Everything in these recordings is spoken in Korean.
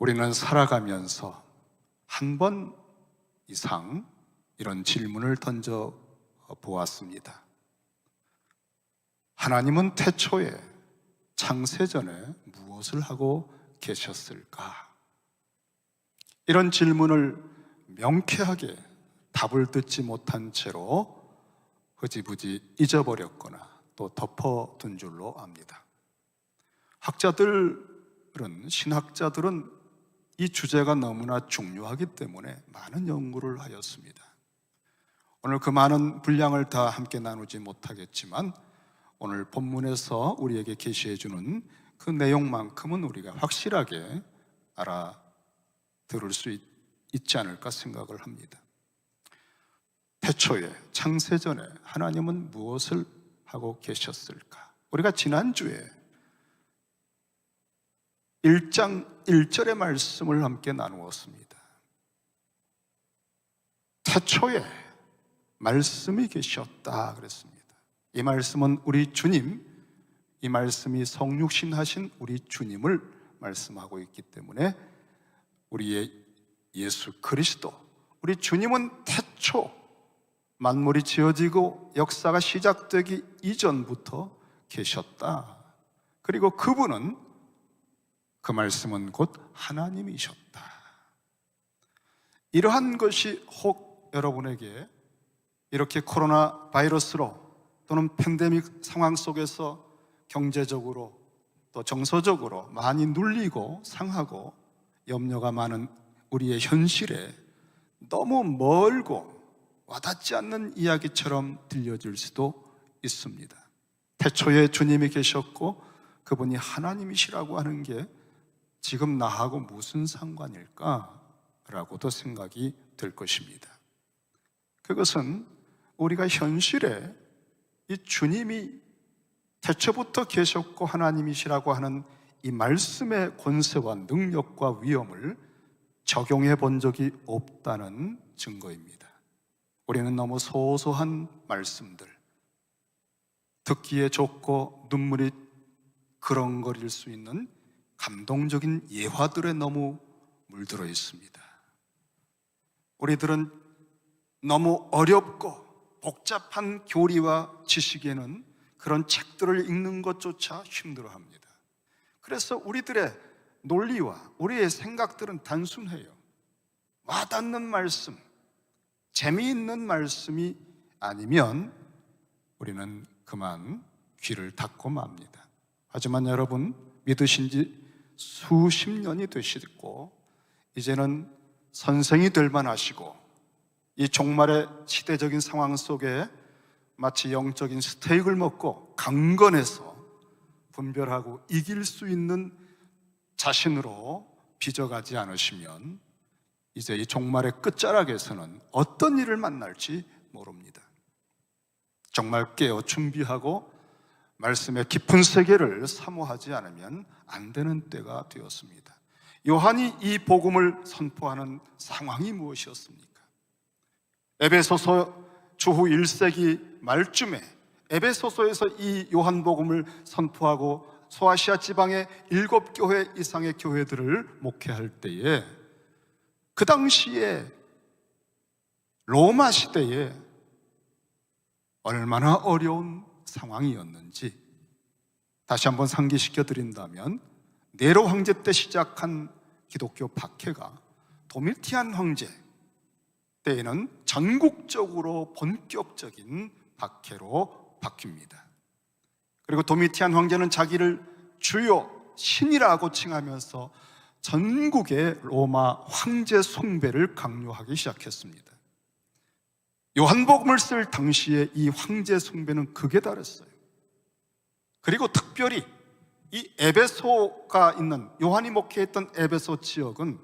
우리는 살아가면서 한 번 이상 이런 질문을 던져 보았습니다. 하나님은 태초에 창세전에 무엇을 하고 계셨을까? 이런 질문을 명쾌하게 답을 듣지 못한 채로 흐지부지 잊어버렸거나 또 덮어둔 줄로 압니다. 신학자들은 이 주제가 너무나 중요하기 때문에 많은 연구를 하였습니다. 오늘 그 많은 분량을 다 함께 나누지 못하겠지만 오늘 본문에서 우리에게 계시해 주는 그 내용만큼은 우리가 확실하게 알아들을 수 있지 않을까 생각을 합니다. 태초에 창세전에 하나님은 무엇을 하고 계셨을까? 우리가 지난주에 1장 1절의 말씀을 함께 나누었습니다. 태초에 말씀이 계셨다 그랬습니다. 이 말씀은 우리 주님, 이 말씀이 성육신 하신 우리 주님을 말씀하고 있기 때문에 우리의 예수 그리스도, 우리 주님은 태초 만물이 지어지고 역사가 시작되기 이전부터 계셨다. 그리고 그분은, 그 말씀은 곧 하나님이셨다. 이러한 것이 혹 여러분에게 이렇게 코로나 바이러스로 또는 팬데믹 상황 속에서 경제적으로 또 정서적으로 많이 눌리고 상하고 염려가 많은 우리의 현실에 너무 멀고 와닿지 않는 이야기처럼 들려질 수도 있습니다. 태초에 주님이 계셨고 그분이 하나님이시라고 하는 게 지금 나하고 무슨 상관일까? 라고도 생각이 될 것입니다. 그것은 우리가 현실에 이 주님이 태초부터 계셨고 하나님이시라고 하는 이 말씀의 권세와 능력과 위엄을 적용해 본 적이 없다는 증거입니다. 우리는 너무 소소한 말씀들, 듣기에 좋고 눈물이 그렁거릴 수 있는 감동적인 예화들에 너무 물들어 있습니다. 우리들은 너무 어렵고 복잡한 교리와 지식에는 그런 책들을 읽는 것조차 힘들어합니다. 그래서 우리들의 논리와 우리의 생각들은 단순해요. 와닿는 말씀, 재미있는 말씀이 아니면 우리는 그만 귀를 닫고 맙니다. 하지만 여러분, 믿으신 지 수십 년이 되시고 이제는 선생이 될 만하시고 이 종말의 시대적인 상황 속에 마치 영적인 스테이크를 먹고 강건해서 분별하고 이길 수 있는 자신으로 빚어가지 않으시면 이제 이 종말의 끝자락에서는 어떤 일을 만날지 모릅니다. 정말 깨어 준비하고 말씀의 깊은 세계를 사모하지 않으면 안 되는 때가 되었습니다. 요한이 이 복음을 선포하는 상황이 무엇이었습니까? 에베소서 주후 1세기 말쯤에 에베소서에서 이 요한복음을 선포하고 소아시아 지방의 7교회 이상의 교회들을 목회할 때에 그 당시에 로마 시대에 얼마나 어려운 상황이었는지 다시 한번 상기시켜 드린다면, 네로 황제 때 시작한 기독교 박해가 도미티안 황제 때에는 전국적으로 본격적인 박해로 바뀝니다. 그리고 도미티안 황제는 자기를 주요 신이라고 칭하면서 전국의 로마 황제 숭배를 강요하기 시작했습니다. 요한복음을 쓸 당시에 이 황제 숭배는 극에 달했어요. 그리고 특별히 이 에베소가 있는, 요한이 목회했던 에베소 지역은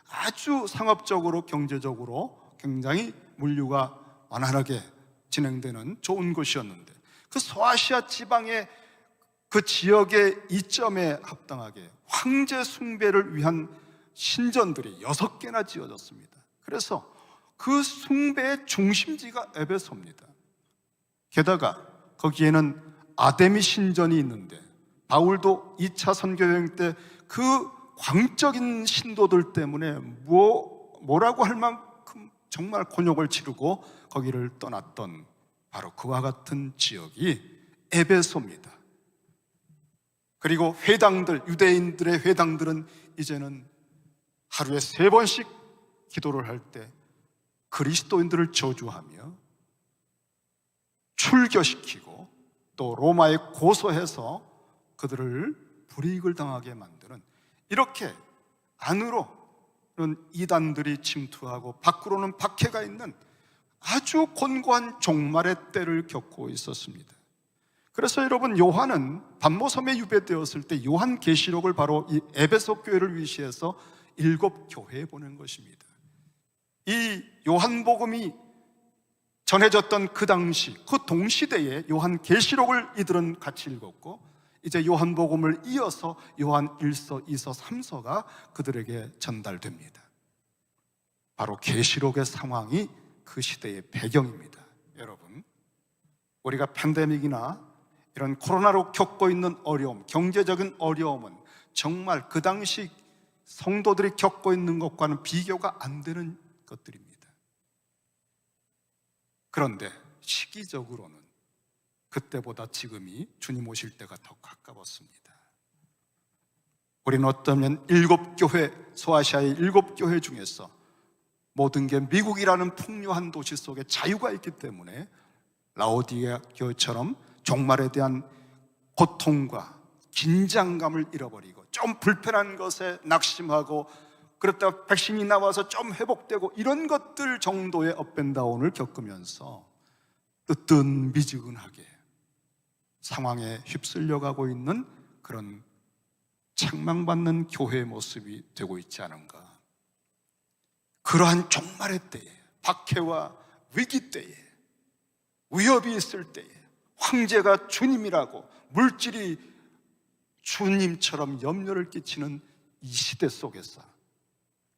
아주 상업적으로 경제적으로 굉장히 물류가 원활하게 진행되는 좋은 곳이었는데, 그 소아시아 지방의 그 지역의 이점에 합당하게 황제 숭배를 위한 신전들이 6개나 지어졌습니다. 그래서 그 숭배의 중심지가 에베소입니다. 게다가 거기에는 아데미 신전이 있는데 바울도 2차 선교 여행 때 그 광적인 신도들 때문에 뭐라고 할 만큼 정말 곤욕을 치르고 거기를 떠났던 바로 그와 같은 지역이 에베소입니다. 그리고 회당들, 유대인들의 회당들은 이제는 하루에 3번씩 기도를 할 때 그리스도인들을 저주하며 출교시키고 또 로마에 고소해서 그들을 불이익을 당하게 만드는, 이렇게 안으로는 이단들이 침투하고 밖으로는 박해가 있는 아주 곤고한 종말의 때를 겪고 있었습니다. 그래서 여러분, 요한은 반모섬에 유배되었을 때 요한계시록을 바로 이 에베소 교회를 위시해서 7교회에 보낸 것입니다. 이 요한복음이 전해졌던 그 당시, 그 동시대에 요한계시록을 이들은 같이 읽었고, 이제 요한복음을 이어서 요한 1서, 2서, 3서가 그들에게 전달됩니다. 바로 계시록의 상황이 그 시대의 배경입니다. 여러분, 우리가 팬데믹이나 이런 코로나로 겪고 있는 어려움, 경제적인 어려움은 정말 그 당시 성도들이 겪고 있는 것과는 비교가 안 되는 것들입니다. 그런데 시기적으로는 그때보다 지금이 주님 오실 때가 더 가까웠습니다. 우리는 어쩌면 7교회, 소아시아의 7교회 중에서 모든 게 미국이라는 풍요한 도시 속에 자유가 있기 때문에 라오디게아 교회처럼 종말에 대한 고통과 긴장감을 잃어버리고 좀 불편한 것에 낙심하고 그렇다가 백신이 나와서 좀 회복되고 이런 것들 정도의 업앤다운을 겪으면서 뜨뜻미지근하게 상황에 휩쓸려가고 있는 그런 책망받는 교회의 모습이 되고 있지 않은가. 그러한 종말의 때에, 박해와 위기 때에, 위협이 있을 때에 황제가 주님이라고, 물질이 주님처럼 염려를 끼치는 이 시대 속에서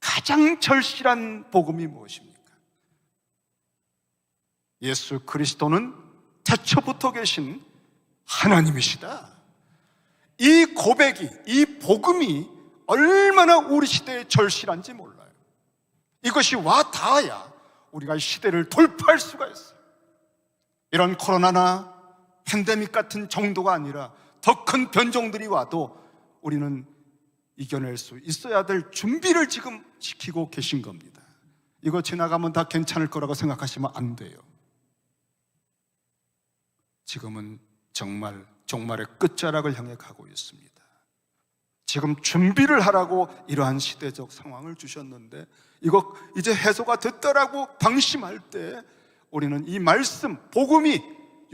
가장 절실한 복음이 무엇입니까? 예수 그리스도는 태초부터 계신 하나님이시다. 이 고백이, 이 복음이 얼마나 우리 시대에 절실한지 몰라요. 이것이 와 닿아야 우리가 시대를 돌파할 수가 있어요. 이런 코로나나 팬데믹 같은 정도가 아니라 더 큰 변종들이 와도 우리는 이겨낼 수 있어야 될 준비를 지금 시키고 계신 겁니다. 이거 지나가면 다 괜찮을 거라고 생각하시면 안 돼요. 지금은 정말 종말의 끝자락을 향해 가고 있습니다. 지금 준비를 하라고 이러한 시대적 상황을 주셨는데, 이거 이제 해소가 됐다라고 방심할 때 우리는 이 말씀, 복음이,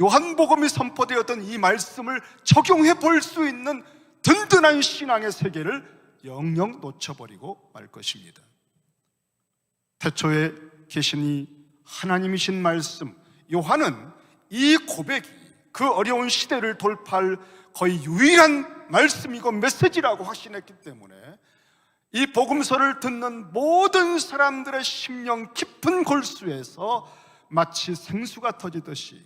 요한복음이 선포되었던 이 말씀을 적용해 볼 수 있는 든든한 신앙의 세계를 영영 놓쳐버리고 말 것입니다. 태초에 계신 이 하나님이신 말씀, 요한은 이 고백이 그 어려운 시대를 돌파할 거의 유일한 말씀이고 메시지라고 확신했기 때문에 이 복음서를 듣는 모든 사람들의 심령 깊은 골수에서 마치 생수가 터지듯이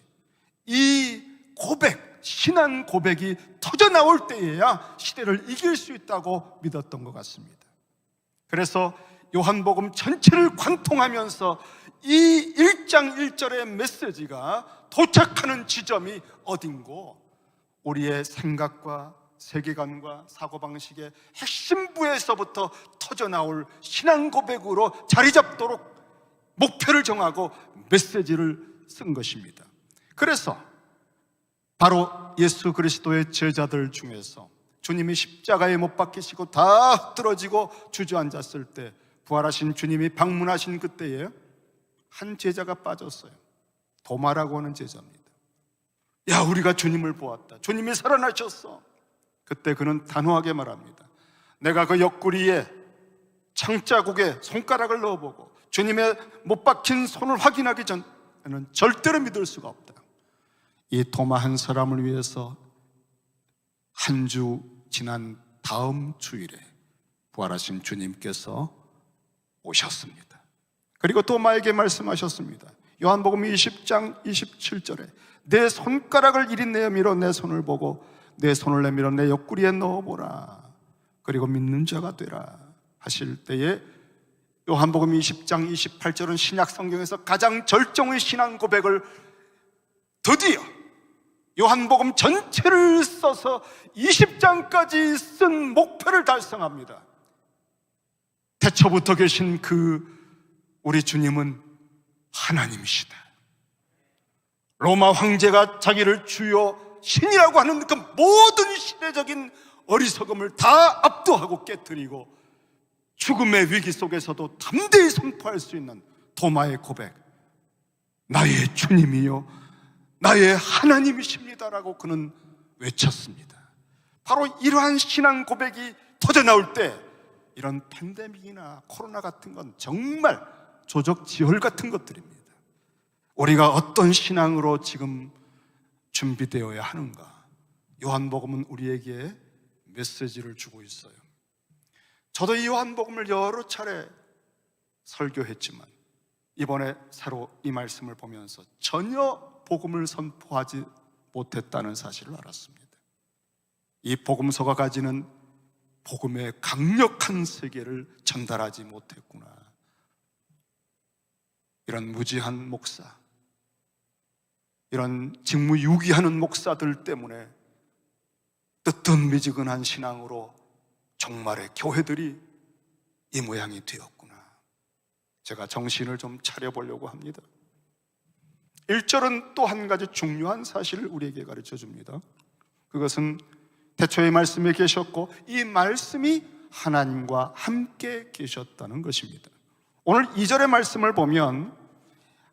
이 고백, 신앙 고백이 터져나올 때에야 시대를 이길 수 있다고 믿었던 것 같습니다. 그래서 요한복음 전체를 관통하면서 이 1장 1절의 메시지가 도착하는 지점이 어딘고, 우리의 생각과 세계관과 사고방식의 핵심부에서부터 터져나올 신앙 고백으로 자리 잡도록 목표를 정하고 메시지를 쓴 것입니다. 그래서 바로 예수 그리스도의 제자들 중에서 주님이 십자가에 못 박히시고 다 흩어지고 주저앉았을 때, 부활하신 주님이 방문하신 그때에 한 제자가 빠졌어요. 도마라고 하는 제자입니다. 야, 우리가 주님을 보았다. 주님이 살아나셨어. 그때 그는 단호하게 말합니다. 내가 그 옆구리에 창자국에 손가락을 넣어보고 주님의 못 박힌 손을 확인하기 전에는 절대로 믿을 수가 없다. 이 도마 한 사람을 위해서 한 주 지난 다음 주일에 부활하신 주님께서 오셨습니다. 그리고 도마에게 말씀하셨습니다. 요한복음 20장 27절에 내 손가락을 이리 내밀어 내 손을 보고 내 손을 내밀어 내 옆구리에 넣어보라. 그리고 믿는 자가 되라 하실 때에 요한복음 20장 28절은 신약 성경에서 가장 절정의 신앙 고백을 드디어 요한복음 전체를 써서 20장까지 쓴 목표를 달성합니다. 태초부터 계신 우리 주님은 하나님이시다. 로마 황제가 자기를 주요 신이라고 하는 그 모든 시대적인 어리석음을 다 압도하고 깨뜨리고 죽음의 위기 속에서도 담대히 선포할 수 있는 도마의 고백, 나의 주님이요 나의 하나님이십니다라고 그는 외쳤습니다. 바로 이러한 신앙 고백이 터져나올 때 이런 팬데믹이나 코로나 같은 건 정말 조적지혈 같은 것들입니다. 우리가 어떤 신앙으로 지금 준비되어야 하는가? 요한복음은 우리에게 메시지를 주고 있어요. 저도 이 요한복음을 여러 차례 설교했지만 이번에 새로 이 말씀을 보면서 전혀 복음을 선포하지 못했다는 사실을 알았습니다. 이 복음서가 가지는 복음의 강력한 세계를 전달하지 못했구나. 이런 무지한 목사, 이런 직무유기하는 목사들 때문에 뜨뜻미지근한 신앙으로 종말의 교회들이 이 모양이 되었구나. 제가 정신을 좀 차려보려고 합니다. 1절은 또 한 가지 중요한 사실을 우리에게 가르쳐 줍니다. 그것은 태초의 말씀에 계셨고 이 말씀이 하나님과 함께 계셨다는 것입니다. 오늘 2절의 말씀을 보면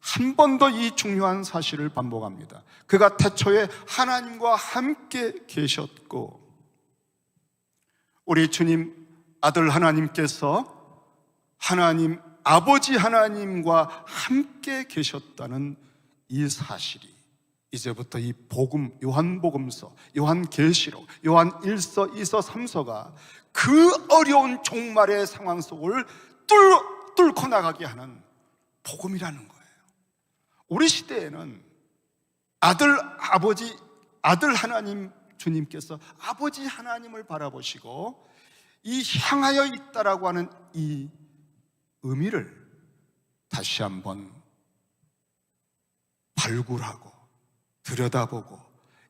한 번 더 이 중요한 사실을 반복합니다. 그가 태초에 하나님과 함께 계셨고, 우리 주님 아들 하나님께서 하나님 아버지 하나님과 함께 계셨다는 이 사실이 이제부터 이 복음, 요한복음서, 요한계시록, 요한 1서, 2서, 3서가 그 어려운 종말의 상황 속을 뚫고 나가게 하는 복음이라는 거예요. 우리 시대에는 아들 하나님 주님께서 아버지 하나님을 바라보시고 이 향하여 있다라고 하는 이 의미를 다시 한번 발굴하고 들여다보고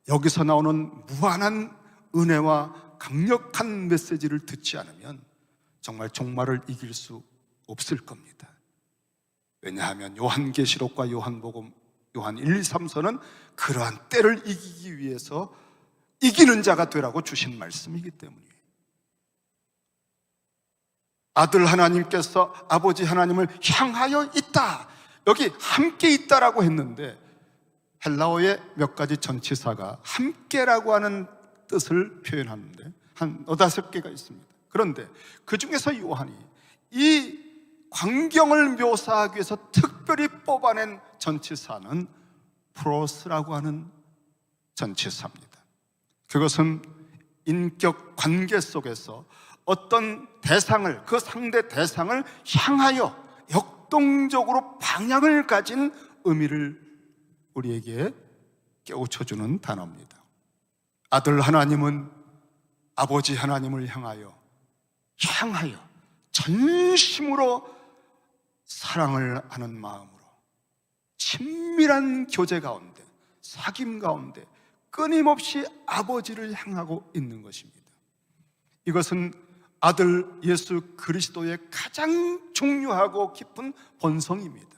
여기서 나오는 무한한 은혜와 강력한 메시지를 듣지 않으면 정말 종말을 이길 수 없을 겁니다. 왜냐하면 요한계시록과 요한복음, 요한 1, 2, 3서는 그러한 때를 이기기 위해서 이기는 자가 되라고 주신 말씀이기 때문이에요. 아들 하나님께서 아버지 하나님을 향하여 있다, 여기 함께 있다라고 했는데 헬라어의 몇 가지 전치사가 함께라고 하는 뜻을 표현하는데 한 5-5개가 있습니다. 그런데 그 중에서 요한이 이 광경을 묘사하기 위해서 특별히 뽑아낸 전치사는 프로스라고 하는 전치사입니다. 그것은 인격 관계 속에서 어떤 대상을, 그 상대 대상을 향하여 역동적으로 방향을 가진 의미를 우리에게 깨우쳐주는 단어입니다. 아들 하나님은 아버지 하나님을 향하여 전심으로 사랑을 하는 마음으로 친밀한 교제 가운데, 사귐 가운데 끊임없이 아버지를 향하고 있는 것입니다. 이것은 아들 예수 그리스도의 가장 중요하고 깊은 본성입니다.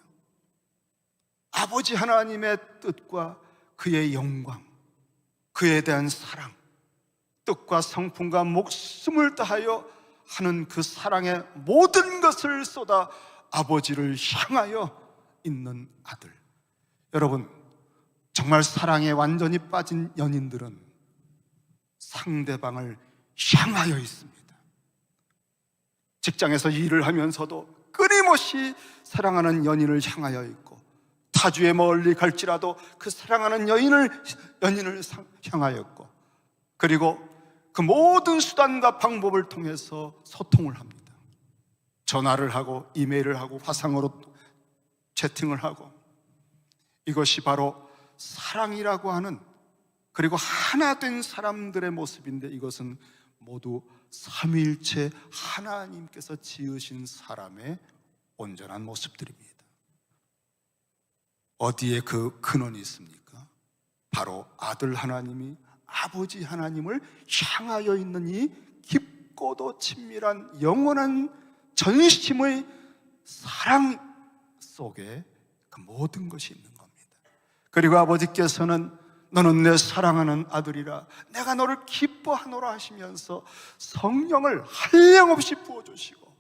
아버지 하나님의 뜻과 그의 영광, 그에 대한 사랑, 뜻과 성품과 목숨을 다하여 하는 그 사랑의 모든 것을 쏟아 아버지를 향하여 있는 아들. 여러분, 정말 사랑에 완전히 빠진 연인들은 상대방을 향하여 있습니다. 직장에서 일을 하면서도 끊임없이 사랑하는 연인을 향하여 있고, 타주에 멀리 갈지라도 그 사랑하는 연인을 향하였고, 그리고 그 모든 수단과 방법을 통해서 소통을 합니다. 전화를 하고 이메일을 하고 화상으로 채팅을 하고, 이것이 바로 사랑이라고 하는, 그리고 하나 된 사람들의 모습인데 이것은 모두 삼위일체 하나님께서 지으신 사람의 온전한 모습들입니다. 어디에 그 근원이 있습니까? 바로 아들 하나님이 아버지 하나님을 향하여 있는 이 깊고도 친밀한 영원한 전심의 사랑 속에 그 모든 것이 있는 겁니다. 그리고 아버지께서는 너는 내 사랑하는 아들이라 내가 너를 기뻐하노라 하시면서 성령을 한량없이 부어주시고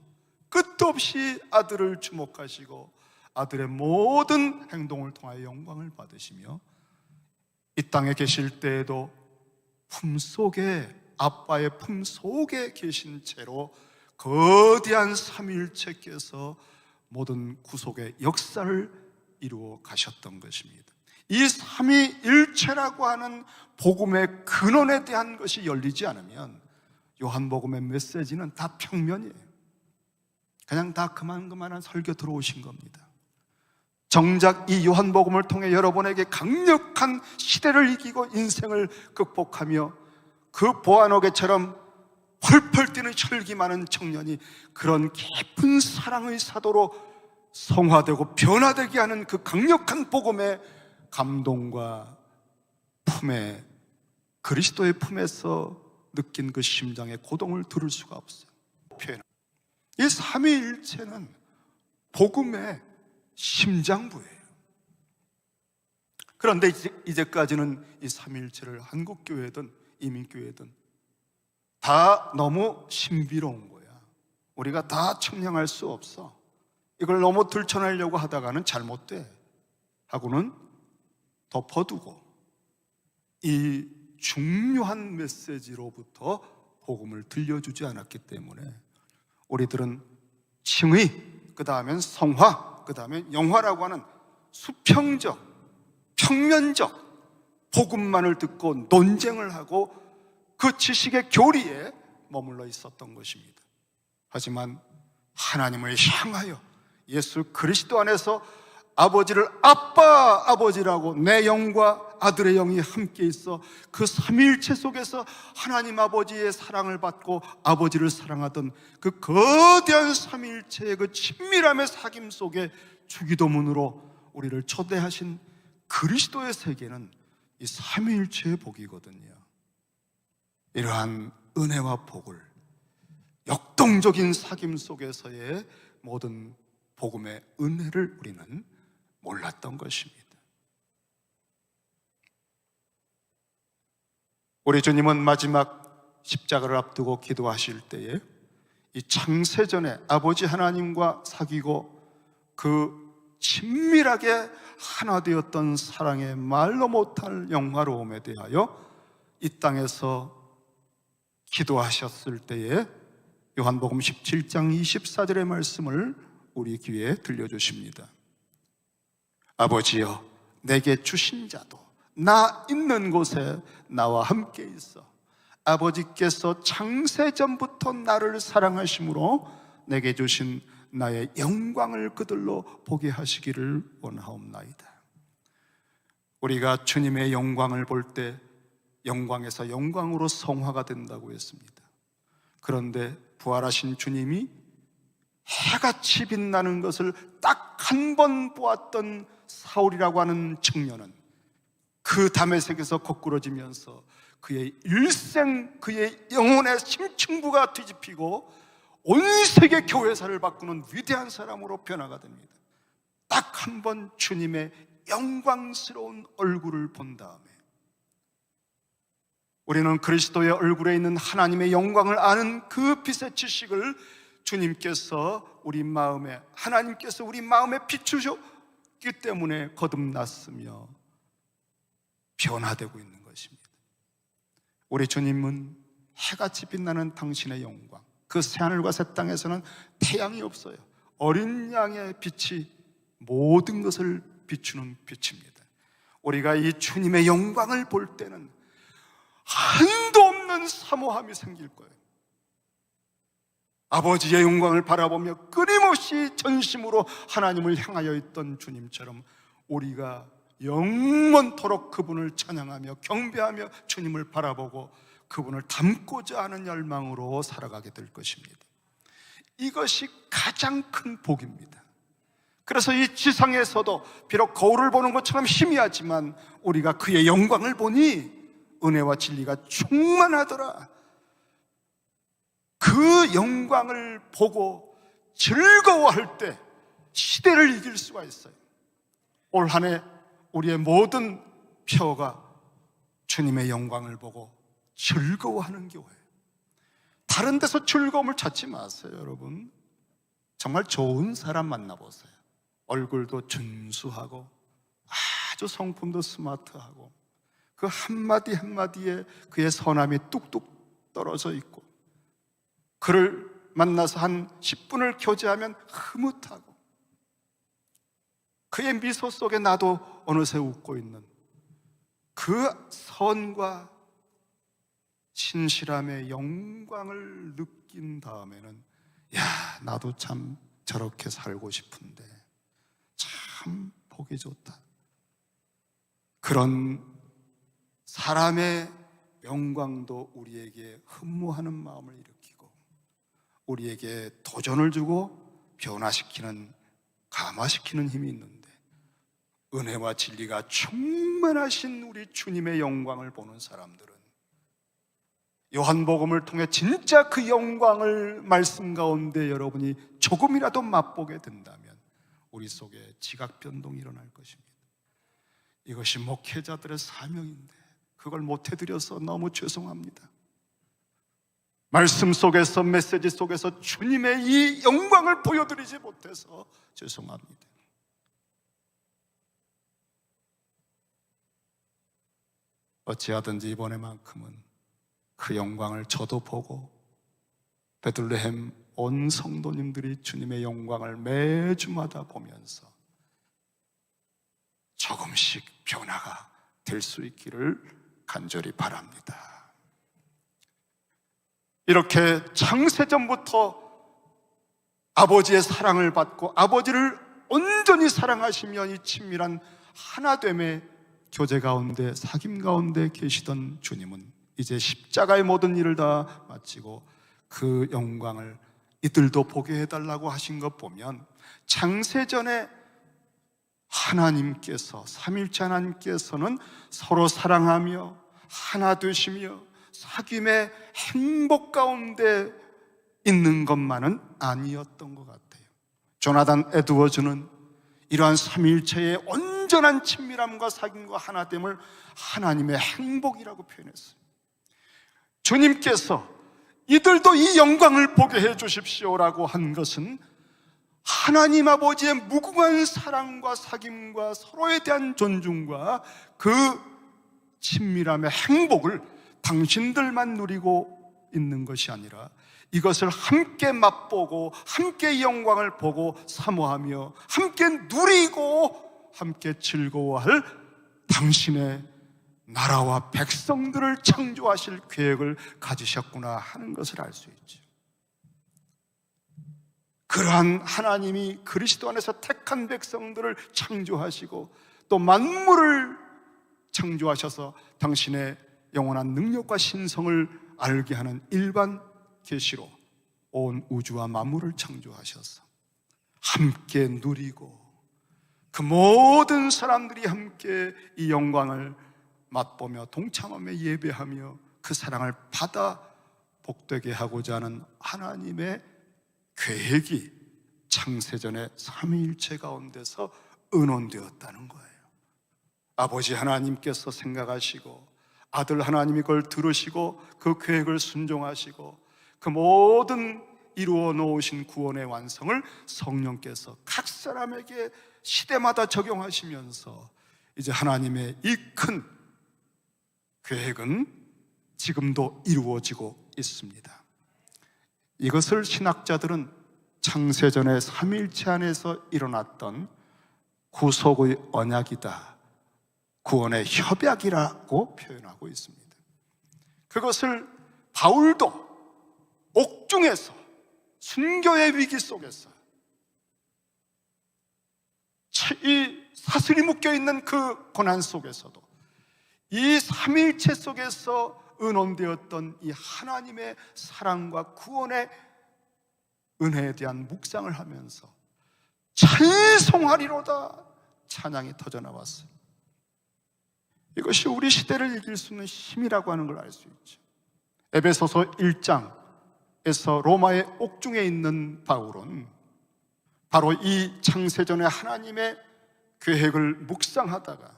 끝도 없이 아들을 주목하시고 아들의 모든 행동을 통하여 영광을 받으시며 이 땅에 계실 때에도 품속에, 아빠의 품속에 계신 채로 거대한 삼위일체께서 모든 구속의 역사를 이루어 가셨던 것입니다. 이 삼위일체라고 하는 복음의 근원에 대한 것이 열리지 않으면 요한복음의 메시지는 다 평면이에요. 그냥 다 그만한 설교 들어오신 겁니다. 정작 이 요한복음을 통해 여러분에게 강력한 시대를 이기고 인생을 극복하며 그 보아노게처럼 펄펄 뛰는 혈기 많은 청년이 그런 깊은 사랑의 사도로 성화되고 변화되게 하는 그 강력한 복음의 감동과 품에, 그리스도의 품에서 느낀 그 심장의 고동을 들을 수가 없어요. 이 삼위일체는 복음의 심장부예요. 그런데 이제까지는 이 삼위일체를 한국교회든 이민교회든 다 너무 신비로운 거야. 우리가 다 측량할 수 없어. 이걸 너무 들춰내려고 하다가는 잘못돼 하고는 덮어두고 이 중요한 메시지로부터 복음을 들려주지 않았기 때문에 우리들은 칭의, 그 다음엔 성화, 그 다음엔 영화라고 하는 수평적, 평면적 복음만을 듣고 논쟁을 하고 그 지식의 교리에 머물러 있었던 것입니다. 하지만 하나님을 향하여 예수 그리스도 안에서 아버지를 아빠, 아버지라고 내 영과 아들의 영이 함께 있어 그 삼위일체 속에서 하나님 아버지의 사랑을 받고 아버지를 사랑하던 그 거대한 삼위일체의 그 친밀함의 사귐 속에 주기도문으로 우리를 초대하신 그리스도의 세계는 이 삼위일체의 복이거든요. 이러한 은혜와 복을 역동적인 사귐 속에서의 모든 복음의 은혜를 우리는 몰랐던 것입니다. 우리 주님은 마지막 십자가를 앞두고 기도하실 때에 이 창세전에 아버지 하나님과 사귀고 그 친밀하게 하나 되었던 사랑의 말로 못할 영화로움에 대하여 이 땅에서 기도하셨을 때에 요한복음 17장 24절의 말씀을 우리 귀에 들려주십니다. 아버지여, 내게 주신 자도 나 있는 곳에 나와 함께 있어 아버지께서 창세전부터 나를 사랑하심으로 내게 주신 나의 영광을 그들로 보게 하시기를 원하옵나이다. 우리가 주님의 영광을 볼 때 영광에서 영광으로 성화가 된다고 했습니다. 그런데 부활하신 주님이 해같이 빛나는 것을 딱 한 번 보았던 사울이라고 하는 청년은 그 다메섹에서 거꾸러지면서 그의 일생, 그의 영혼의 심층부가 뒤집히고 온 세계 교회사를 바꾸는 위대한 사람으로 변화가 됩니다. 딱 한 번 주님의 영광스러운 얼굴을 본 다음에 우리는 그리스도의 얼굴에 있는 하나님의 영광을 아는 그 빛의 지식을 주님께서 우리 마음에, 하나님께서 우리 마음에 비추셨기 때문에 거듭났으며 변화되고 있는 것입니다. 우리 주님은 해같이 빛나는 당신의 영광, 그 새하늘과 새 땅에서는 태양이 없어요. 어린 양의 빛이 모든 것을 비추는 빛입니다. 우리가 이 주님의 영광을 볼 때는 한도 없는 사모함이 생길 거예요. 아버지의 영광을 바라보며 끊임없이 전심으로 하나님을 향하여 있던 주님처럼 우리가 영원토록 그분을 찬양하며 경배하며 주님을 바라보고 그분을 닮고자 하는 열망으로 살아가게 될 것입니다. 이것이 가장 큰 복입니다. 그래서 이 지상에서도 비록 거울을 보는 것처럼 희미하지만 우리가 그의 영광을 보니 은혜와 진리가 충만하더라. 그 영광을 보고 즐거워할 때 시대를 이길 수가 있어요. 올 한 해 우리의 모든 표어가 주님의 영광을 보고 즐거워하는 교회. 다른 데서 즐거움을 찾지 마세요, 여러분. 정말 좋은 사람 만나보세요. 얼굴도 준수하고 아주 성품도 스마트하고 그 한마디 한마디에 그의 선함이 뚝뚝 떨어져 있고, 그를 만나서 한 10분을 교제하면 흐뭇하고, 그의 미소 속에 나도 어느새 웃고 있는 그 선과 신실함의 영광을 느낀 다음에는 야, 나도 참 저렇게 살고 싶은데 참 보기 좋다. 그런 사람의 영광도 우리에게 흠모하는 마음을 일으키고 우리에게 도전을 주고 변화시키는, 감화시키는 힘이 있는데, 은혜와 진리가 충만하신 우리 주님의 영광을 보는 사람들은 요한복음을 통해 진짜 그 영광을 말씀 가운데 여러분이 조금이라도 맛보게 된다면 우리 속에 지각 변동이 일어날 것입니다. 이것이 목회자들의 사명인데 그걸 못해드려서 너무 죄송합니다. 말씀 속에서, 메시지 속에서 주님의 이 영광을 보여드리지 못해서 죄송합니다. 어찌하든지 이번에만큼은 그 영광을 저도 보고 베들레헴 온 성도님들이 주님의 영광을 매주마다 보면서 조금씩 변화가 될 수 있기를 간절히 바랍니다. 이렇게 창세전부터 아버지의 사랑을 받고 아버지를 온전히 사랑하시며 이 친밀한 하나됨의 교제 가운데, 사귐 가운데 계시던 주님은 이제 십자가의 모든 일을 다 마치고 그 영광을 이들도 보게 해달라고 하신 것 보면, 창세전에 하나님께서, 삼위일체 하나님께서는 서로 사랑하며 하나 되시며 사귐의 행복 가운데 있는 것만은 아니었던 것 같아요. 조나단 에드워즈는 이러한 삼위일체의 온전한 친밀함과 사귐과 하나됨을 하나님의 행복이라고 표현했어요. 주님께서 이들도 이 영광을 보게 해 주십시오라고 한 것은 하나님 아버지의 무궁한 사랑과 사귐과 서로에 대한 존중과 그 친밀함의 행복을 당신들만 누리고 있는 것이 아니라 이것을 함께 맛보고 함께 이 영광을 보고 사모하며 함께 누리고 함께 즐거워할 당신의 나라와 백성들을 창조하실 계획을 가지셨구나 하는 것을 알 수 있죠. 그러한 하나님이 그리스도 안에서 택한 백성들을 창조하시고 또 만물을 창조하셔서 당신의 영원한 능력과 신성을 알게 하는 일반 계시로 온 우주와 만물을 창조하셔서 함께 누리고 그 모든 사람들이 함께 이 영광을 맛보며 동참하며 예배하며 그 사랑을 받아 복되게 하고자 하는 하나님의 계획이 창세전의 삼위일체 가운데서 의논되었다는 거예요. 아버지 하나님께서 생각하시고 아들 하나님이 그걸 들으시고 그 계획을 순종하시고 그 모든 이루어 놓으신 구원의 완성을 성령께서 각 사람에게 시대마다 적용하시면서 이제 하나님의 이 큰 계획은 지금도 이루어지고 있습니다. 이것을 신학자들은 창세전의 삼위일체 안에서 일어났던 구속의 언약이다, 구원의 협약이라고 표현하고 있습니다. 그것을 바울도 옥중에서 순교의 위기 속에서 이 사슬이 묶여있는 그 고난 속에서도 이 삼위일체 속에서 은원되었던 이 하나님의 사랑과 구원의 은혜에 대한 묵상을 하면서 찬송하리로다 찬양이 터져나왔어요. 이것이 우리 시대를 이길 수 있는 힘이라고 하는 걸 알 수 있죠. 에베소서 1장에서 로마의 옥중에 있는 바울은 바로 이 창세전의 하나님의 계획을 묵상하다가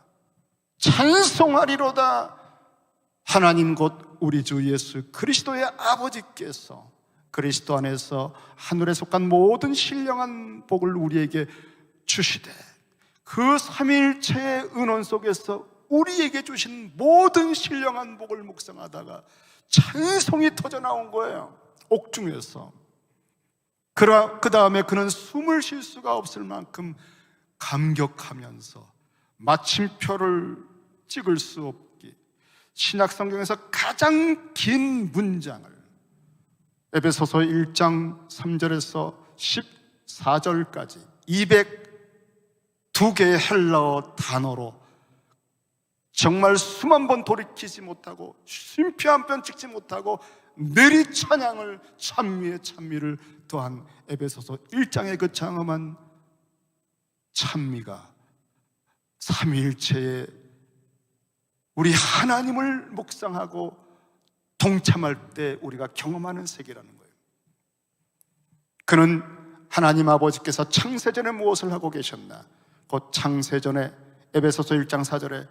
찬송하리로다, 하나님 곧 우리 주 예수 그리스도의 아버지께서 그리스도 안에서 하늘에 속한 모든 신령한 복을 우리에게 주시되 그 삼위일체의 은원 속에서 우리에게 주신 모든 신령한 복을 묵상하다가 찬송이 터져나온 거예요. 옥중에서. 그 다음에 그는 숨을 쉴 수가 없을 만큼 감격하면서 마침표를 찍을 수 없기, 신약성경에서 가장 긴 문장을 에베소서 1장 3절에서 14절까지 202개의 헬라어 단어로 정말 숨 한 번 돌이키지 못하고 쉼표 한 편 찍지 못하고 내리 찬양을, 찬미의 찬미를 더한 에베소서 1장의 그 장엄한 찬미가 삼위일체의 우리 하나님을 묵상하고 동참할 때 우리가 경험하는 세계라는 거예요. 그는 하나님 아버지께서 창세전에 무엇을 하고 계셨나? 곧 창세전에 에베소서 1장 4절에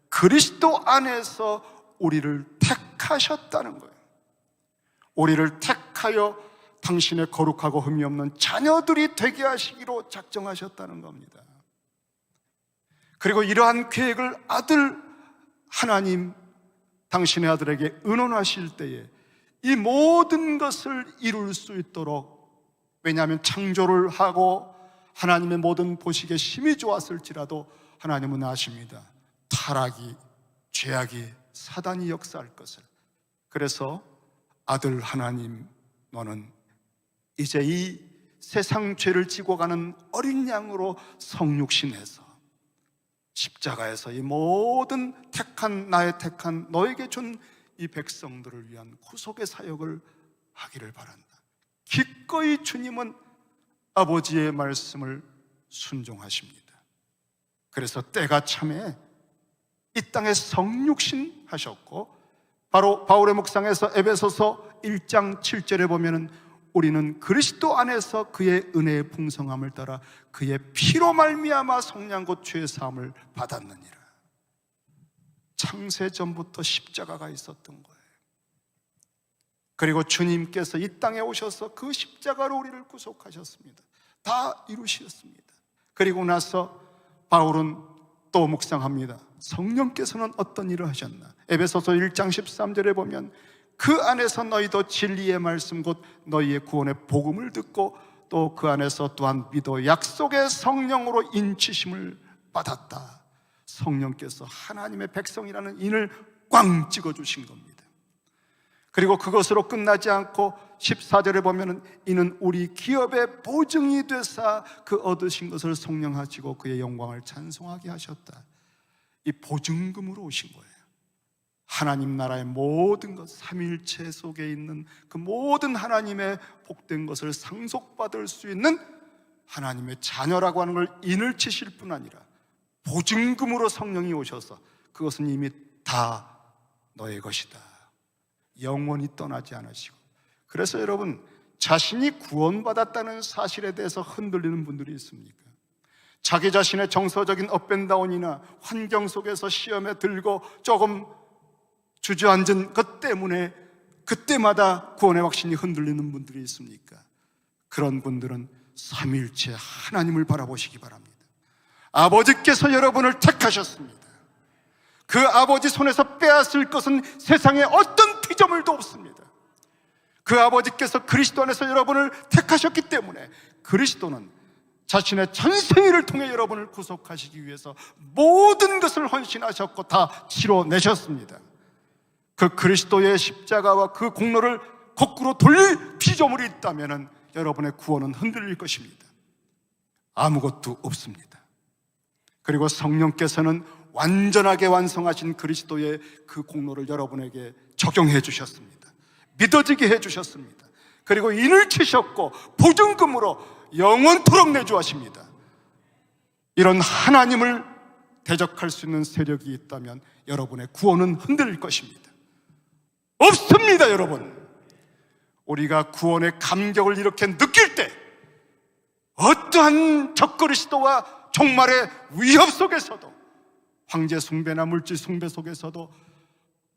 그리스도 안에서 우리를 택하셨다는 거예요. 우리를 택하여 당신의 거룩하고 흠이 없는 자녀들이 되게 하시기로 작정하셨다는 겁니다. 그리고 이러한 계획을 아들 하나님, 당신의 아들에게 의논하실 때에 이 모든 것을 이룰 수 있도록, 왜냐하면 창조를 하고 하나님의 모든 보시기에 심히 좋았을지라도 하나님은 아십니다. 타락이, 죄악이, 사단이 역사할 것을. 그래서 아들 하나님, 너는 이제 이 세상 죄를 지고 가는 어린 양으로 성육신해서 십자가에서 이 모든 나의 택한 너에게 준 이 백성들을 위한 구속의 사역을 하기를 바란다. 기꺼이 주님은 아버지의 말씀을 순종하십니다. 그래서 때가 참에 이 땅에 성육신 하셨고, 바로 바울의 묵상에서 에베소서 1장 7절에 보면은 우리는 그리스도 안에서 그의 은혜의 풍성함을 따라 그의 피로 말미암아 성량 곧 죄의 사함을 받았느니라. 창세전부터 십자가가 있었던 거예요. 그리고 주님께서 이 땅에 오셔서 그 십자가로 우리를 구속하셨습니다. 다 이루셨습니다. 그리고 나서 바울은 또 묵상합니다. 성령께서는 어떤 일을 하셨나? 에베소서 1장 13절에 보면 그 안에서 너희도 진리의 말씀 곧 너희의 구원의 복음을 듣고 또 그 안에서 또한 믿어 약속의 성령으로 인치심을 받았다. 성령께서 하나님의 백성이라는 인을 꽝 찍어주신 겁니다. 그리고 그것으로 끝나지 않고 14절에 보면 이는 우리 기업의 보증이 되사 그 얻으신 것을 성령하시고 그의 영광을 찬송하게 하셨다. 이 보증금으로 오신 거예요. 하나님 나라의 모든 것, 삼위일체 속에 있는 그 모든 하나님의 복된 것을 상속받을 수 있는 하나님의 자녀라고 하는 걸 인을 치실 뿐 아니라 보증금으로 성령이 오셔서 그것은 이미 다 너의 것이다. 영원히 떠나지 않으시고. 그래서 여러분, 자신이 구원받았다는 사실에 대해서 흔들리는 분들이 있습니까? 자기 자신의 정서적인 업앤다운이나 환경 속에서 시험에 들고 조금 주저앉은 것 때문에 그때마다 구원의 확신이 흔들리는 분들이 있습니까? 그런 분들은 삼위일체 하나님을 바라보시기 바랍니다. 아버지께서 여러분을 택하셨습니다. 그 아버지 손에서 빼앗을 것은 세상에 어떤 피조물도 없습니다. 그 아버지께서 그리스도 안에서 여러분을 택하셨기 때문에 그리스도는 자신의 전생일을 통해 여러분을 구속하시기 위해서 모든 것을 헌신하셨고 다 치러내셨습니다. 그 그리스도의 십자가와 그 공로를 거꾸로 돌릴 피조물이 있다면 여러분의 구원은 흔들릴 것입니다. 아무것도 없습니다. 그리고 성령께서는 완전하게 완성하신 그리스도의 그 공로를 여러분에게 적용해 주셨습니다. 믿어지게 해 주셨습니다. 그리고 인을 치셨고 보증금으로 영원토록 내주하십니다. 이런 하나님을 대적할 수 있는 세력이 있다면 여러분의 구원은 흔들릴 것입니다. 없습니다, 여러분. 우리가 구원의 감격을 이렇게 느낄 때 어떠한 적그리 시도와 종말의 위협 속에서도, 황제 숭배나 물질 숭배 속에서도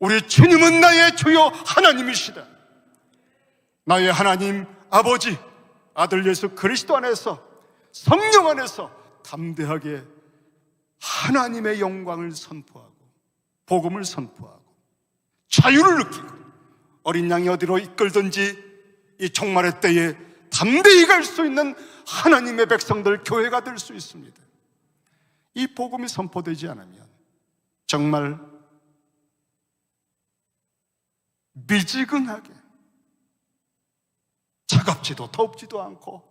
우리 주님은 나의 주요 하나님이시다. 나의 하나님 아버지, 아들 예수 그리스도 안에서, 성령 안에서 담대하게 하나님의 영광을 선포하고 복음을 선포하고 자유를 느끼고 어린 양이 어디로 이끌든지 이 종말의 때에 담대히 갈 수 있는 하나님의 백성들, 교회가 될 수 있습니다. 이 복음이 선포되지 않으면 정말 미지근하게, 차갑지도 덥지도 않고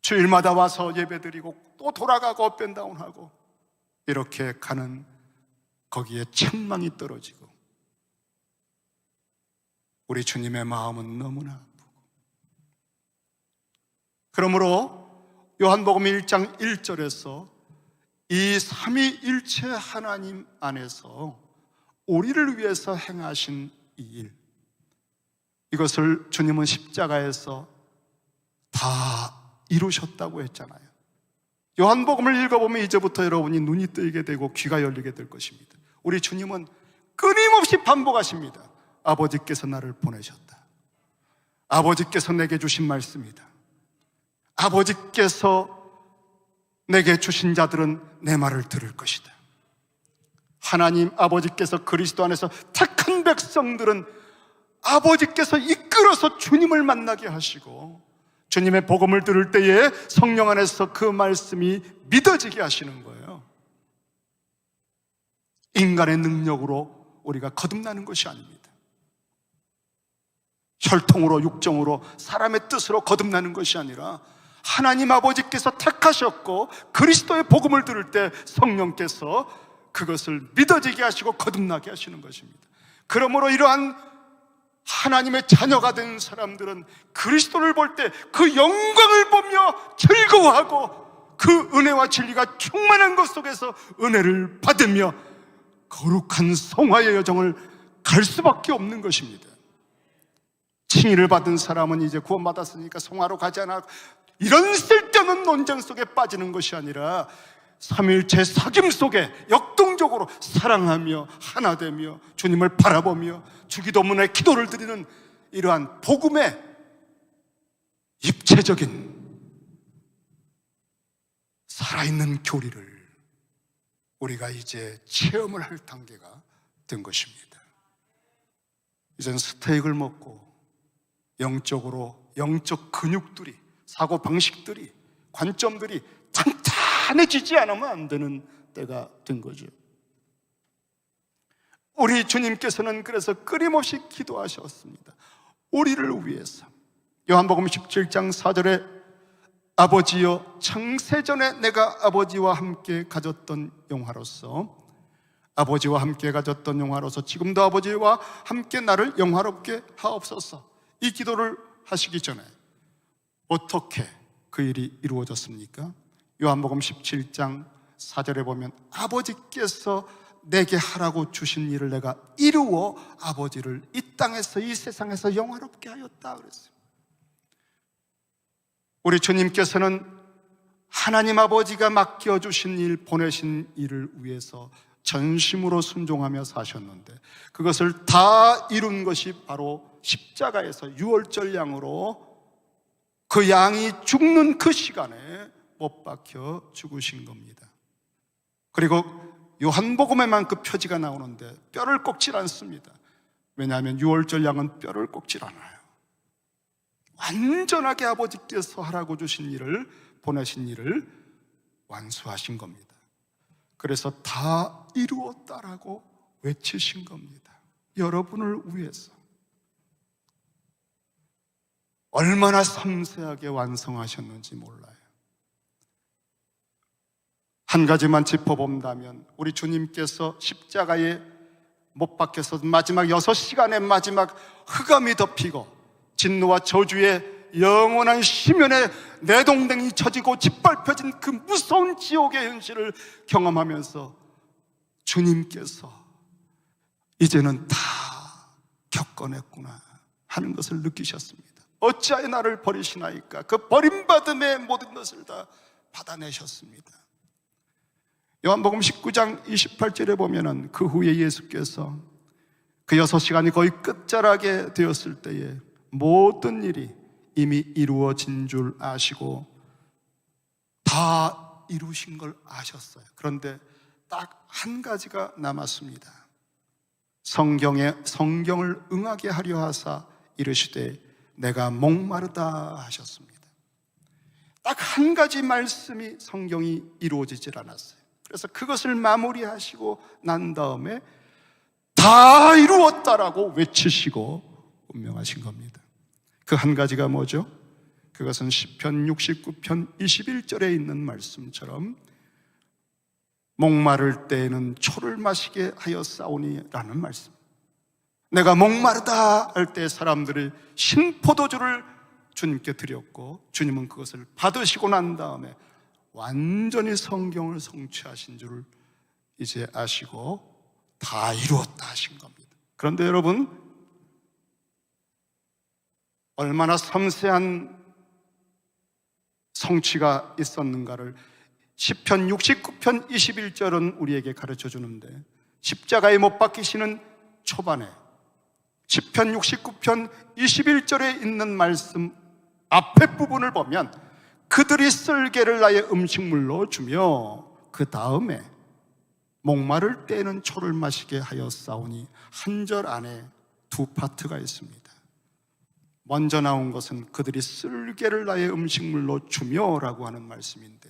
주일마다 와서 예배드리고 또 돌아가고 업앤다운하고 이렇게 가는 거기에 책망이 떨어지고 우리 주님의 마음은 너무나 아프고, 그러므로 요한복음 1장 1절에서 이 삼위일체 하나님 안에서 우리를 위해서 행하신 이 일, 이것을 주님은 십자가에서 다 이루셨다고 했잖아요. 요한복음을 읽어보면 이제부터 여러분이 눈이 뜨이게 되고 귀가 열리게 될 것입니다. 우리 주님은 끊임없이 반복하십니다. 아버지께서 나를 보내셨다. 아버지께서 내게 주신 말씀이다. 아버지께서 내게 주신 자들은 내 말을 들을 것이다. 하나님 아버지께서 그리스도 안에서 택한 백성들은 아버지께서 이끌어서 주님을 만나게 하시고 주님의 복음을 들을 때에 성령 안에서 그 말씀이 믿어지게 하시는 거예요. 인간의 능력으로 우리가 거듭나는 것이 아닙니다. 혈통으로, 육정으로, 사람의 뜻으로 거듭나는 것이 아니라 하나님 아버지께서 택하셨고 그리스도의 복음을 들을 때 성령께서 그것을 믿어지게 하시고 거듭나게 하시는 것입니다. 그러므로 이러한 하나님의 자녀가 된 사람들은 그리스도를 볼 때 그 영광을 보며 즐거워하고 그 은혜와 진리가 충만한 것 속에서 은혜를 받으며 거룩한 성화의 여정을 갈 수밖에 없는 것입니다. 칭의를 받은 사람은 이제 구원받았으니까 성화로 가지 않아, 이런 쓸데없는 논쟁 속에 빠지는 것이 아니라 삼위일체 사귐 속에 역동적으로 사랑하며 하나 되며 주님을 바라보며 주기도문에 기도를 드리는 이러한 복음의 입체적인 살아있는 교리를 우리가 이제 체험을 할 단계가 된 것입니다. 이젠 스테이크를 먹고 영적으로, 영적 근육들이, 사고방식들이, 관점들이 탄탄해지지 않으면 안 되는 때가 된 거죠. 우리 주님께서는 그래서 끊임없이 기도하셨습니다. 우리를 위해서. 요한복음 17장 4절에 아버지여, 창세전에 내가 아버지와 함께 가졌던 영화로서, 아버지와 함께 가졌던 영화로서 지금도 아버지와 함께 나를 영화롭게 하옵소서. 이 기도를 하시기 전에 어떻게 그 일이 이루어졌습니까? 요한복음 17장 4절에 보면 아버지께서 내게 하라고 주신 일을 내가 이루어 아버지를 이 땅에서, 이 세상에서 영화롭게 하였다 그랬어요. 우리 주님께서는 하나님 아버지가 맡겨주신 일, 보내신 일을 위해서 전심으로 순종하며 사셨는데 그것을 다 이룬 것이 바로 십자가에서 유월절 양으로 그 양이 죽는 그 시간에 못 박혀 죽으신 겁니다. 그리고 요한복음에만 그 표지가 나오는데 뼈를 꺾질 않습니다. 왜냐하면 유월절 양은 뼈를 꺾질 않아요. 완전하게 아버지께서 하라고 주신 일을, 보내신 일을 완수하신 겁니다. 그래서 다 이루었다라고 외치신 겁니다. 여러분을 위해서 얼마나 섬세하게 완성하셨는지 몰라요. 한 가지만 짚어본다면 우리 주님께서 십자가에 못 박혀서 마지막 6시간의 마지막 흑암이 덮이고 진노와 저주의 영원한 심연에 내동댕이 쳐지고 짓밟혀진 그 무서운 지옥의 현실을 경험하면서 주님께서 이제는 다 겪어냈구나 하는 것을 느끼셨습니다. 어찌하여 나를 버리시나이까? 그 버림받음의 모든 것을 다 받아내셨습니다. 요한복음 19장 28절에 보면은 그 후에 예수께서 그 6시간이 거의 끝자락에 되었을 때에 모든 일이 이미 이루어진 줄 아시고 다 이루신 걸 아셨어요. 그런데 딱 한 가지가 남았습니다. 성경을 응하게 하려 하사 이르시되 내가 목마르다 하셨습니다. 딱 한 가지 말씀이 성경이 이루어지질 않았어요. 그래서 그것을 마무리하시고 난 다음에 다 이루었다라고 외치시고 운명하신 겁니다. 그 한 가지가 뭐죠? 그것은 시편 69편 21절에 있는 말씀처럼 목마를 때에는 초를 마시게 하였사오니 라는 말씀. 내가 목마르다 할 때 사람들이 신포도주를 주님께 드렸고 주님은 그것을 받으시고 난 다음에 완전히 성경을 성취하신 줄 이제 아시고 다 이루었다 하신 겁니다. 그런데 여러분, 얼마나 섬세한 성취가 있었는가를 시편 69편 21절은 우리에게 가르쳐 주는데, 십자가에 못 박히시는 초반에 시편 69편 21절에 있는 말씀 앞에 부분을 보면 그들이 쓸개를 나의 음식물로 주며 그 다음에 목마를 때에는 초를 마시게 하였사오니 한 절 안에 두 파트가 있습니다. 먼저 나온 것은 그들이 쓸개를 나의 음식물로 주며 라고 하는 말씀인데,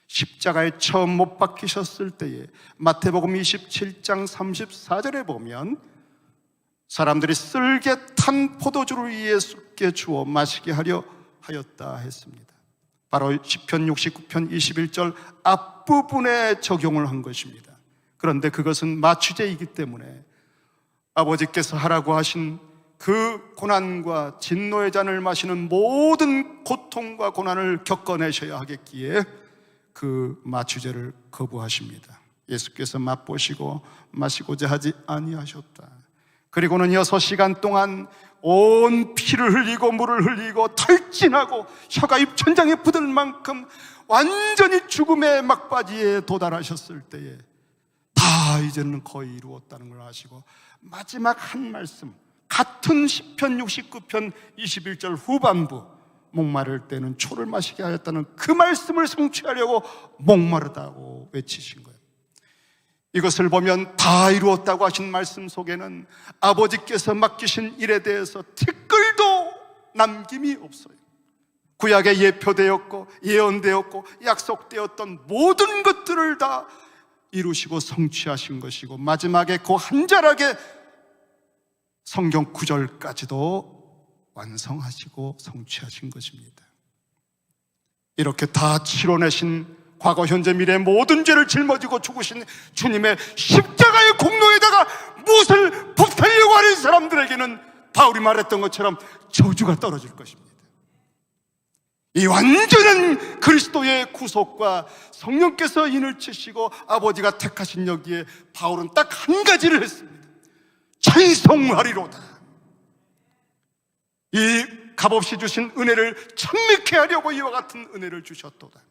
십자가에 처음 못 박히셨을 때에 마태복음 27장 34절에 보면 사람들이 쓸개 탄 포도주를 예수께 주어 마시게 하려 하였다 했습니다. 바로 시편 69편 21절 앞부분에 적용을 한 것입니다. 그런데 그것은 마취제이기 때문에 아버지께서 하라고 하신 그 고난과 진노의 잔을 마시는 모든 고통과 고난을 겪어내셔야 하겠기에 그 마취제를 거부하십니다. 예수께서 맛보시고 마시고자 하지 아니하셨다. 그리고는 6시간 동안 온 피를 흘리고 물을 흘리고 탈진하고 혀가 입천장에 붙을 만큼 완전히 죽음의 막바지에 도달하셨을 때에 다 이제는 거의 이루었다는 걸 아시고 마지막 한 말씀, 같은 시편 69편 21절 후반부, 목마를 때는 초를 마시게 하였다는 그 말씀을 성취하려고 목마르다고 외치신 거예요. 이것을 보면 다 이루었다고 하신 말씀 속에는 아버지께서 맡기신 일에 대해서 티끌도 남김이 없어요. 구약에 예표되었고 예언되었고 약속되었던 모든 것들을 다 이루시고 성취하신 것이고, 마지막에 그 한 자락에 성경 구절까지도 완성하시고 성취하신 것입니다. 이렇게 다 치러내신 과거, 현재, 미래 모든 죄를 짊어지고 죽으신 주님의 십자가의 공로에다가 무엇을 보태려고 하는 사람들에게는 바울이 말했던 것처럼 저주가 떨어질 것입니다. 이 완전한 그리스도의 구속과 성령께서 인을 치시고 아버지가 택하신 여기에 바울은 딱 한 가지를 했습니다. 찬송하리로다. 이 값없이 주신 은혜를 찬미케 하려고 이와 같은 은혜를 주셨도다.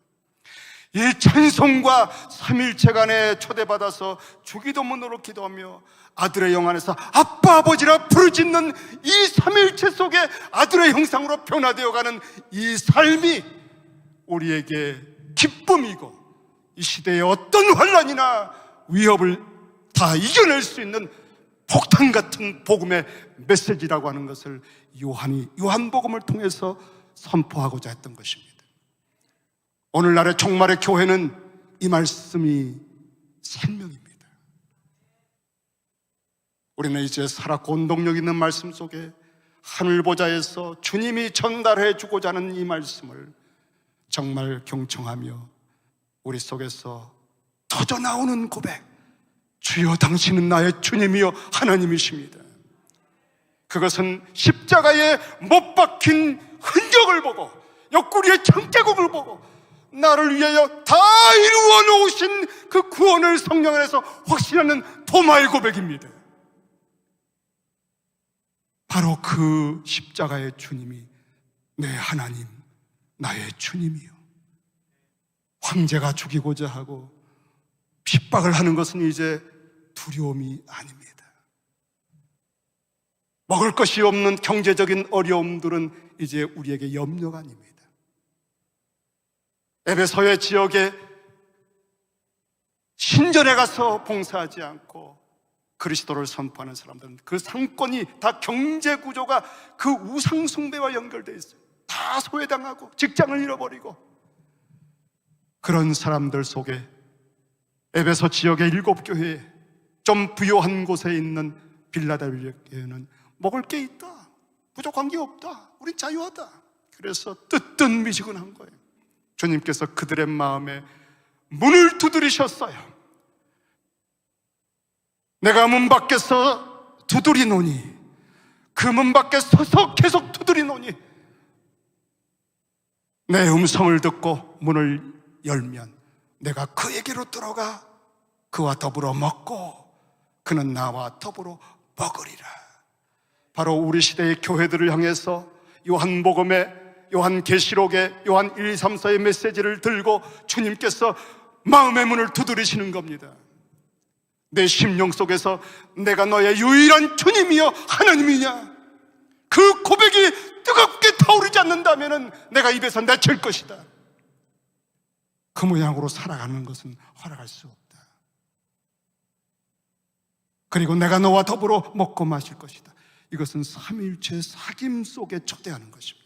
이 찬송과 삼일체 간에 초대받아서 주기도문으로 기도하며 아들의 영 안에서 아빠 아버지라 부르짖는 이 삼일체 속에 아들의 형상으로 변화되어가는 이 삶이 우리에게 기쁨이고, 이 시대의 어떤 환난이나 위협을 다 이겨낼 수 있는 폭탄 같은 복음의 메시지라고 하는 것을 요한이 요한복음을 통해서 선포하고자 했던 것입니다. 오늘날의 종말의 교회는 이 말씀이 생명입니다. 우리는 이제 살았고 온동력 있는 말씀 속에 하늘보좌에서 주님이 전달해 주고자 하는 이 말씀을 정말 경청하며 우리 속에서 터져나오는 고백, 주여 당신은 나의 주님이여 하나님이십니다. 그것은 십자가에 못 박힌 흔적을 보고 옆구리의 정자국을 보고 나를 위하여 다 이루어 놓으신 그 구원을 성령 안에서 확신하는 도마의 고백입니다. 바로 그 십자가의 주님이 내 하나님, 나의 주님이요. 황제가 죽이고자 하고 핍박을 하는 것은 이제 두려움이 아닙니다. 먹을 것이 없는 경제적인 어려움들은 이제 우리에게 염려가 아닙니다. 에베소의 지역에 신전에 가서 봉사하지 않고 그리스도를 선포하는 사람들은 그 상권이 다 경제 구조가 그 우상 숭배와 연결되어 있어요. 다 소외당하고 직장을 잃어버리고 그런 사람들 속에 에베소 지역의 7교회에 좀 부요한 곳에 있는 빌라델비아 교회는 먹을 게 있다, 부족한 게 없다, 우린 자유하다. 그래서 뜨뜻미지근한 거예요. 주님께서 그들의 마음에 문을 두드리셨어요. 내가 문 밖에서 두드리노니 그 문 밖에 서서 계속 두드리노니 내 음성을 듣고 문을 열면 내가 그에게로 들어가 그와 더불어 먹고 그는 나와 더불어 먹으리라. 바로 우리 시대의 교회들을 향해서 요한복음의 요한계시록의 요한 1, 2, 3, 4의 메시지를 들고 주님께서 마음의 문을 두드리시는 겁니다. 내 심령 속에서 내가 너의 유일한 주님이여 하나님이냐, 그 고백이 뜨겁게 타오르지 않는다면 내가 입에서 내칠 것이다. 그 모양으로 살아가는 것은 허락할 수 없다. 그리고 내가 너와 더불어 먹고 마실 것이다. 이것은 삼위일체 사귐 속에 초대하는 것입니다.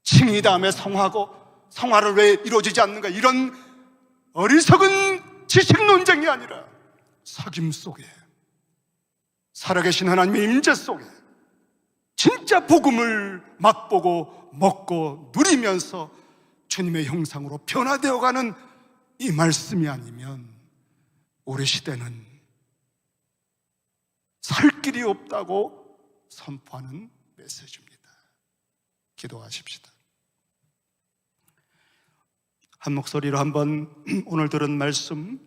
칭의 다음에 성화고 성화를 왜 이루어지지 않는가, 이런 어리석은 지식 논쟁이 아니라 사귐 속에, 살아계신 하나님의 임재 속에 진짜 복음을 맛보고 먹고 누리면서 주님의 형상으로 변화되어가는 이 말씀이 아니면 우리 시대는 살 길이 없다고 선포하는 메시지입니다. 기도하십시다. 한 목소리로 한번 오늘 들은 말씀